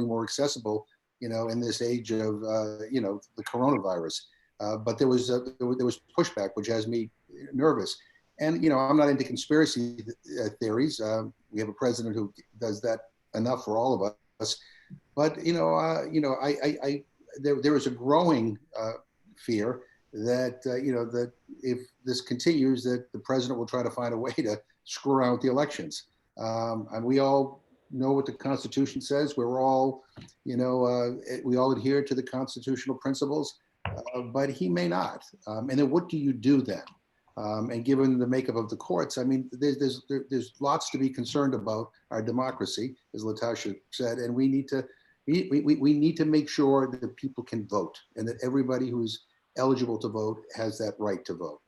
more accessible, in this age of, the coronavirus. But there was pushback, which has me nervous. And, I'm not into conspiracy theories. We have a president who does that enough for all of us. But, there is a growing fear that, that if this continues, that the president will try to find a way to screw around with the elections. And we all know what the Constitution says. We're all, we all adhere to the constitutional principles, but he may not. And then what do you do then? And given the makeup of the courts, I mean, there's lots to be concerned about our democracy, as LaTosha said, and we need to make sure that people can vote and that everybody who's eligible to vote has that right to vote.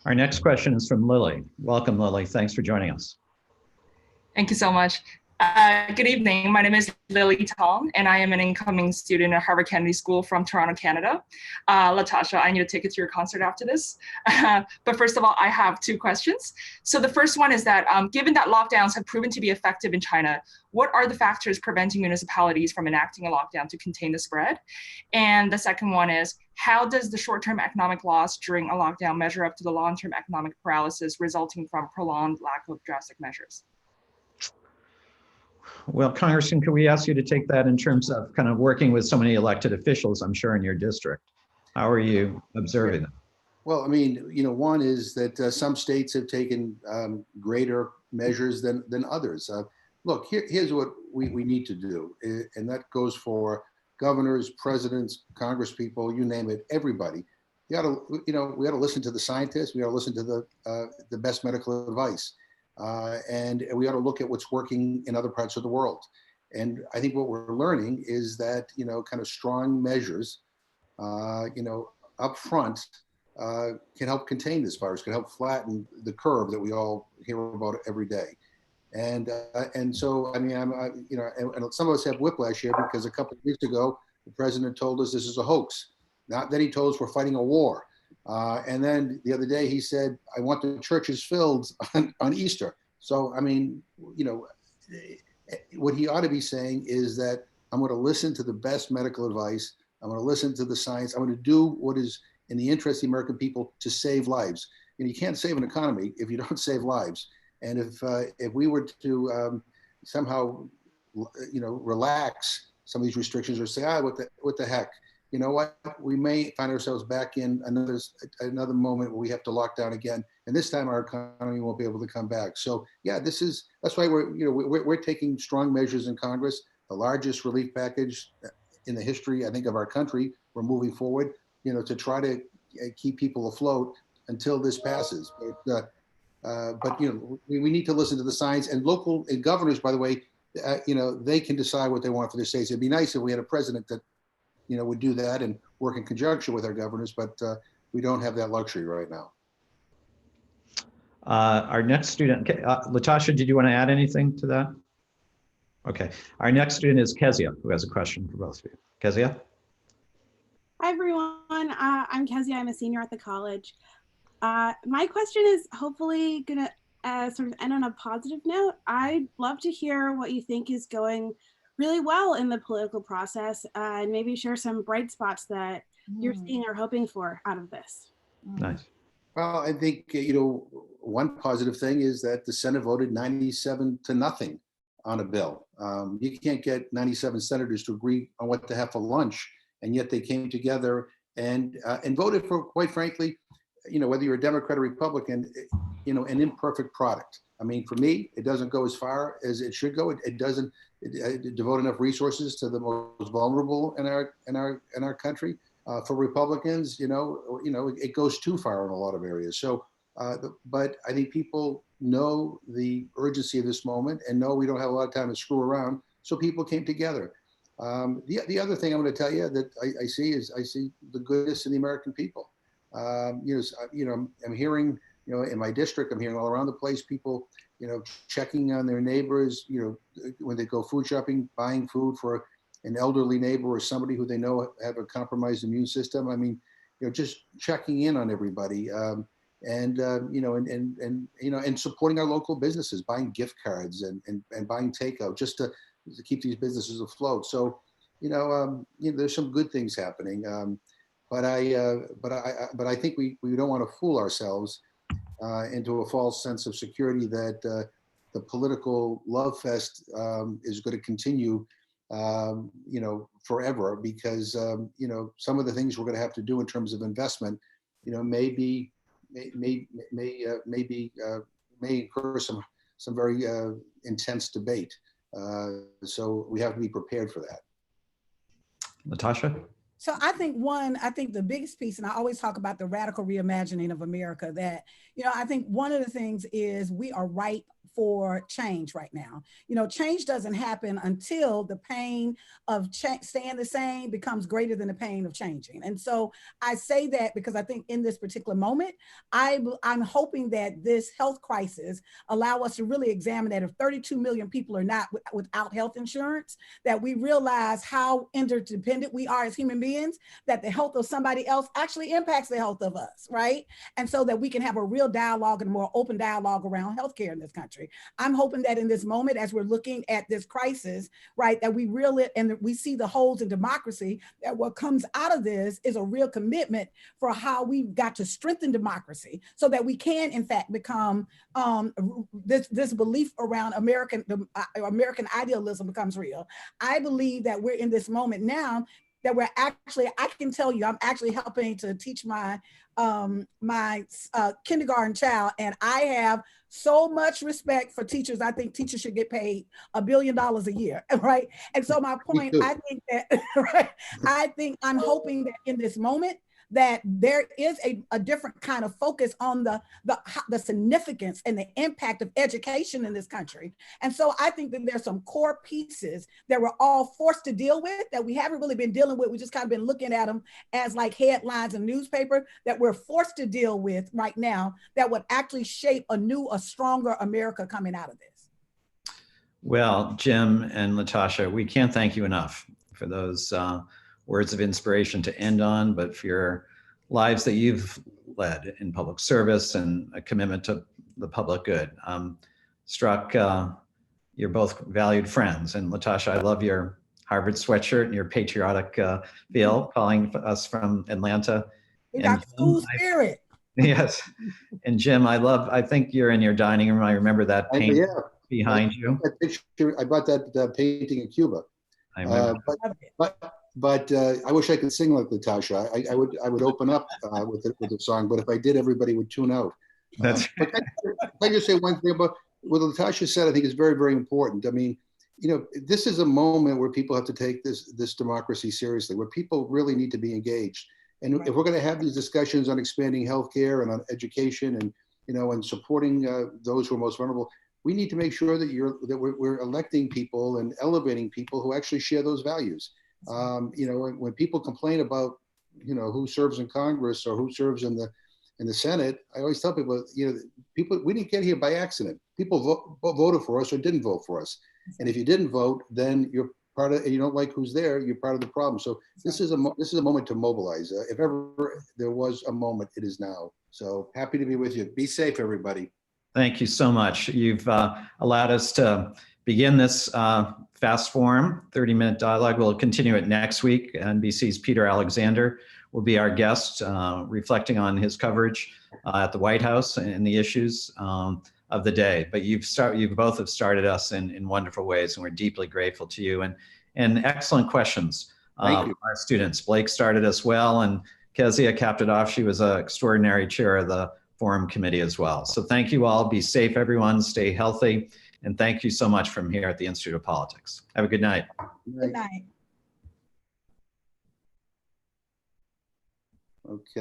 Our next question is from Lily. Welcome, Lily. Thanks for joining us. Thank you so much. Good evening. My name is Lily Tong, and I am an incoming student at Harvard Kennedy School from Toronto, Canada. LaTosha, I need a ticket to your concert after this. But first of all, I have two questions. So the first one is that given that lockdowns have proven to be effective in China, what are the factors preventing municipalities from enacting a lockdown to contain the spread? And the second one is, how does the short-term economic loss during a lockdown measure up to the long-term economic paralysis resulting from prolonged lack of drastic measures? Well, Congressman, can we ask you to take that in terms of kind of working with so many elected officials, I'm sure, in your district? How are you observing them? Well, I mean, one is that some states have taken greater measures than others. Look, here's what we need to do, and that goes for governors, presidents, congresspeople, you name it, everybody. We got to listen to the scientists. We got to listen to the best medical advice. And we ought to look at what's working in other parts of the world. And I think what we're learning is that, kind of strong measures, up front can help contain this virus, can help flatten the curve that we all hear about every day. And so, I mean, and some of us have whiplash here because a couple of weeks ago, the president told us this is a hoax. Then he told us we're fighting a war. And then the other day he said, I want the churches filled on Easter. So, I mean, what he ought to be saying is that I'm going to listen to the best medical advice. I'm going to listen to the science. I'm going to do what is in the interest of the American people to save lives. You can't save an economy if you don't save lives. And if we were to somehow, relax some of these restrictions or say, what the heck? You know what? We may find ourselves back in another moment where we have to lock down again, and this time our economy won't be able to come back. So yeah, that's why we're taking strong measures in Congress, the largest relief package in the history, I think, of our country. We're moving forward, to try to keep people afloat until this passes. But we need to listen to the science, and local and governors, by the way, they can decide what they want for their states. It'd be nice if we had a president that would do that and work in conjunction with our governors, but we don't have that luxury right now. Our next student, LaTosha, did you want to add anything to that? Okay, our next student is Kezia, who has a question for both of you. Kezia? Hi, everyone. I'm Kezia. I'm a senior at the college. My question is hopefully going to sort of end on a positive note. I'd love to hear what you think is going really well in the political process, and maybe share some bright spots that you're seeing or hoping for out of this. Nice. Well, I think, one positive thing is that the Senate voted 97-0 on a bill. You can't get 97 senators to agree on what to have for lunch, and yet they came together and voted for, quite frankly, whether you're a Democrat or Republican, an imperfect product. I mean, for me, it doesn't go as far as it should go. It doesn't devote enough resources to the most vulnerable in our country. For Republicans, it goes too far in a lot of areas. So, but I think people know the urgency of this moment and know we don't have a lot of time to screw around. So people came together. The other thing I'm going to tell you that I see the goodness in the American people. I'm hearing, in my district, I'm hearing all around the place, people, checking on their neighbors, when they go food shopping, buying food for an elderly neighbor or somebody who they know have a compromised immune system. I mean, just checking in on everybody, and supporting our local businesses, buying gift cards and buying takeout, just to to keep these businesses afloat. So, there's some good things happening. But I think we don't want to fool ourselves into a false sense of security that the political love fest is going to continue, forever, because some of the things we're going to have to do in terms of investment, may incur some very intense debate. So we have to be prepared for that. LaTosha? So I think the biggest piece, and I always talk about the radical reimagining of America, that, I think one of the things is we are ripe for change right now. Change doesn't happen until the pain of staying the same becomes greater than the pain of changing. And so I say that because I think in this particular moment, I'm hoping that this health crisis allow us to really examine that if 32 million people are not without health insurance, that we realize how interdependent we are as human beings, that the health of somebody else actually impacts the health of us, right? And so that we can have a real dialogue and a more open dialogue around healthcare in this country. I'm hoping that in this moment, as we're looking at this crisis, right, that we reel it and we see the holes in democracy, that what comes out of this is a real commitment for how we've got to strengthen democracy so that we can, in fact, become this belief around American idealism becomes real. I believe that we're in this moment now that we're actually, I can tell you, I'm actually helping to teach my kindergarten child, and I have so much respect for teachers. I think teachers should get paid $1 billion a year, right? And so my point, I think that, right, I'm hoping that in this moment, that there is a different kind of focus on the significance and the impact of education in this country. And so I think that there's some core pieces that we're all forced to deal with that we haven't really been dealing with. We just kind of been looking at them as like headlines in newspaper that we're forced to deal with right now that would actually shape a stronger America coming out of this. Well, Jim and LaTosha, we can't thank you enough for those words of inspiration to end on, but for your lives that you've led in public service and a commitment to the public good. Struck, you're both valued friends. And LaTosha, I love your Harvard sweatshirt and your patriotic feel, calling us from Atlanta. We got school spirit. Yes. And Jim, I think you're in your dining room. I remember that paint behind you. I bought that painting in Cuba. I remember. But I wish I could sing like LaTosha. I would open up with the song, but if I did, everybody would tune out. That's but I just say one thing about what LaTosha said. I think is very, very important. I mean, this is a moment where people have to take this democracy seriously, where people really need to be engaged. And if we're going to have these discussions on expanding healthcare and on education and and supporting those who are most vulnerable, we need to make sure that we're electing people and elevating people who actually share those values. When people complain about, who serves in Congress or who serves in the Senate, I always tell people, we didn't get here by accident. People voted for us or didn't vote for us. And if you didn't vote, then you're part of, and you don't like who's there, you're part of the problem. So this is a moment to mobilize. If ever there was a moment, it is now. So happy to be with you. Be safe, everybody. Thank you so much. You've allowed us to begin this fast forum, 30-minute dialogue. We'll continue it next week. NBC's Peter Alexander will be our guest, reflecting on his coverage at the White House and the issues of the day. But you both have started us in wonderful ways, and we're deeply grateful to you. And excellent questions from our students. Blake started us well, and Kezia capped it off. She was an extraordinary chair of the forum committee as well. So thank you all. Be safe, everyone. Stay healthy. And thank you so much from here at the Institute of Politics. Have a good night. Good night. Okay.